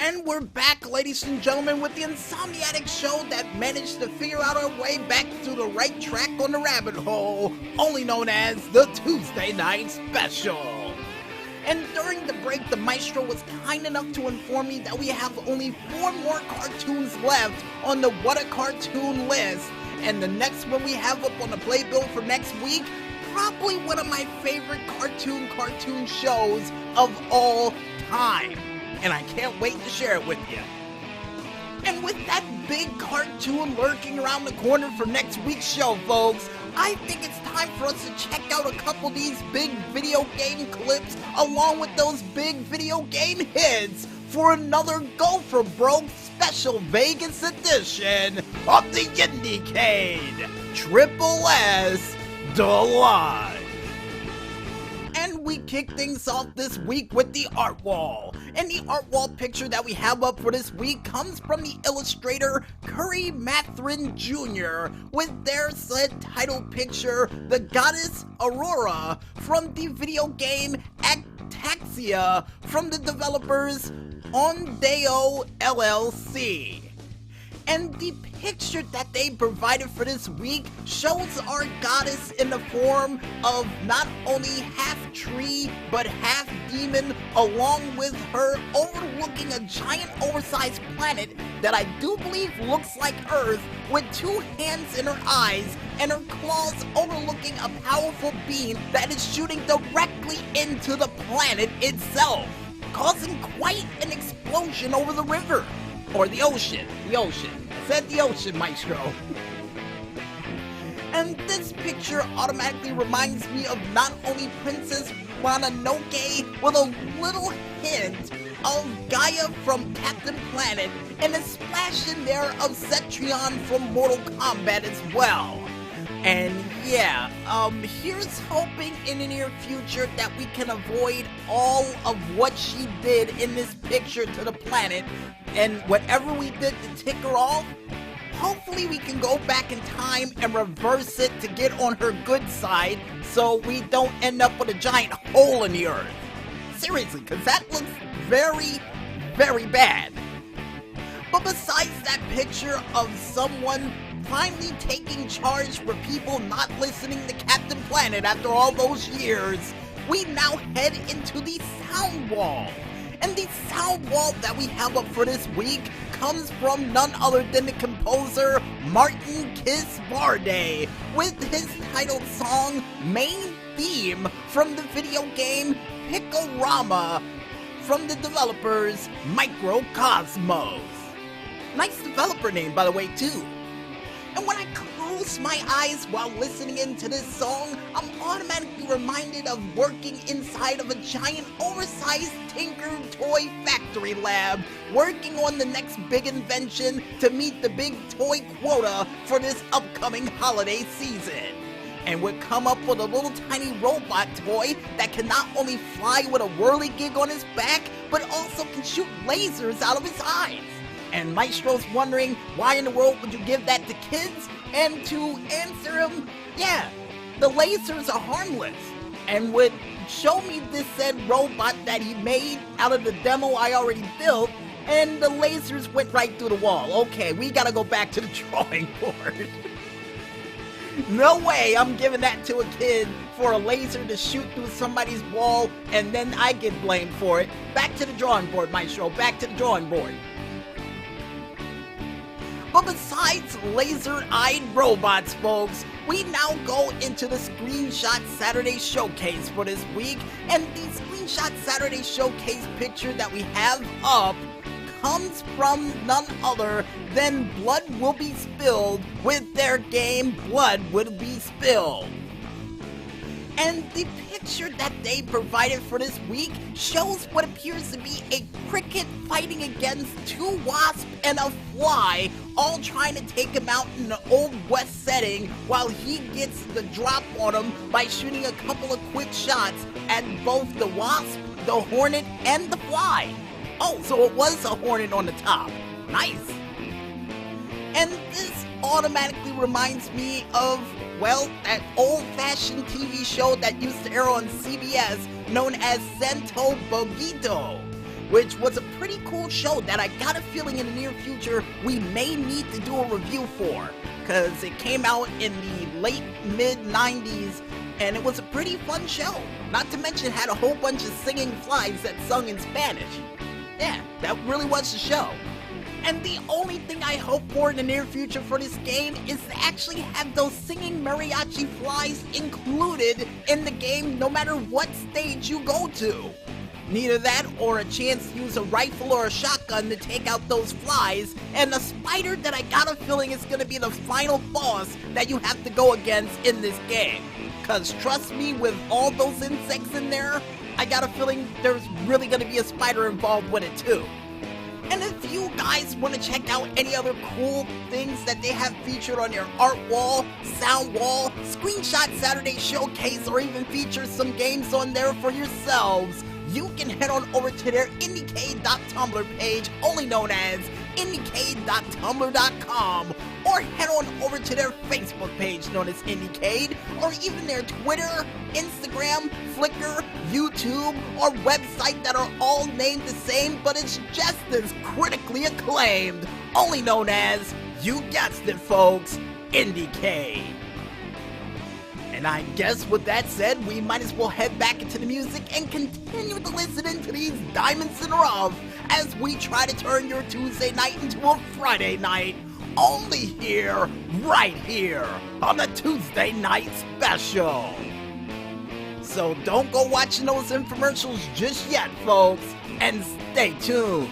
And we're back, ladies and gentlemen, with the Insomniatic show that managed to figure out our way back to the right track on the rabbit hole, only known as the Tuesday Night Special. And during the break, the maestro was kind enough to inform me that we have only 4 more cartoons left on the What a Cartoon list. And the next one we have up on the playbill for next week, probably one of my favorite cartoon shows of all time. And I can't wait to share it with you. And with that big cartoon lurking around the corner for next week's show, folks, I think it's time for us to check out a couple of these big video game clips along with those big video game hits for another Go for Broke special Vegas edition of the Indie Cade Triple S Deluxe. And we kick things off this week with the art wall. And the art wall picture that we have up for this week comes from the illustrator Curry Mathrin Jr. with their said title picture, the goddess Aurora, from the video game Ataxia from the developers Ondeo LLC. And the picture that they provided for this week shows our goddess in the form of not only half tree but half demon, along with her overlooking a giant oversized planet that I do believe looks like Earth, with 2 hands in her eyes and her claws overlooking a powerful beam that is shooting directly into the planet itself, causing quite an explosion over the river. Or the ocean. I said the ocean, maestro. And this picture automatically reminds me of not only Princess Mononoke with a little hint of Gaia from Captain Planet and a splash in there of Cetrion from Mortal Kombat as well. And yeah, here's hoping in the near future that we can avoid all of what she did in this picture to the planet, and whatever we did to tick her off, hopefully we can go back in time and reverse it to get on her good side so we don't end up with a giant hole in the earth. Seriously, because that looks very, very bad. But besides that picture of someone finally taking charge for people not listening to Captain Planet after all those years, we now head into the sound wall. And the sound wall that we have up for this week comes from none other than the composer Martin Kisbarde with his titled song Main Theme from the video game Picorama from the developers Microcosmos. Nice developer name, by the way, too. And when I close my eyes while listening into this song, I'm automatically reminded of working inside of a giant oversized Tinker Toy factory lab, working on the next big invention to meet the big toy quota for this upcoming holiday season. And would come up with a little tiny robot toy that can not only fly with a whirligig on his back, but also can shoot lasers out of his eyes. And Maestro's wondering, why in the world would you give that to kids? And to answer him, yeah, the lasers are harmless. And would show me this said robot that he made out of the demo I already built, and the lasers went right through the wall. Okay, we gotta go back to the drawing board. No way I'm giving that to a kid for a laser to shoot through somebody's wall, and then I get blamed for it. Back to the drawing board, Maestro, back to the drawing board. But besides laser-eyed robots, folks, we now go into the Screenshot Saturday Showcase for this week, and the Screenshot Saturday Showcase picture that we have up comes from none other than Blood Will Be Spilled with their game Blood Will Be Spilled. And the picture that they provided for this week shows what appears to be a cricket fighting against 2 wasps and a fly, all trying to take him out in an Old West setting, while he gets the drop on him by shooting a couple of quick shots at both the wasp, the hornet, and the fly. Oh, so it was a hornet on the top. Nice. And this automatically reminds me of, well, that old-fashioned TV show that used to air on CBS known as Santo Bogito, which was a pretty cool show that I got a feeling in the near future we may need to do a review for, because it came out in the late mid-90s and it was a pretty fun show. Not to mention it had a whole bunch of singing flies that sung in Spanish. Yeah, that really was the show. And the only thing I hope for in the near future for this game is to actually have those singing mariachi flies included in the game no matter what stage you go to. Neither that or a chance to use a rifle or a shotgun to take out those flies, and a spider that I got a feeling is going to be the final boss that you have to go against in this game. Cause trust me, with all those insects in there, I got a feeling there's really going to be a spider involved with it too. And if you guys want to check out any other cool things that they have featured on your art wall, sound wall, screenshot Saturday showcase, or even feature some games on there for yourselves, you can head on over to their IndieCade.tumblr page, only known as IndieCade.tumblr.com, or head on over to their Facebook page known as Indie Cade, or even their Twitter, Instagram, Flickr, YouTube, or website that are all named the same, but it's just as critically acclaimed, only known as, you guessed it folks, Indie Cade. And I guess with that said, we might as well head back into the music and continue to listen into these diamonds in the rough as we try to turn your Tuesday night into a Friday night, only here, right here, on the Tuesday Night Special. So don't go watching those infomercials just yet, folks, and stay tuned.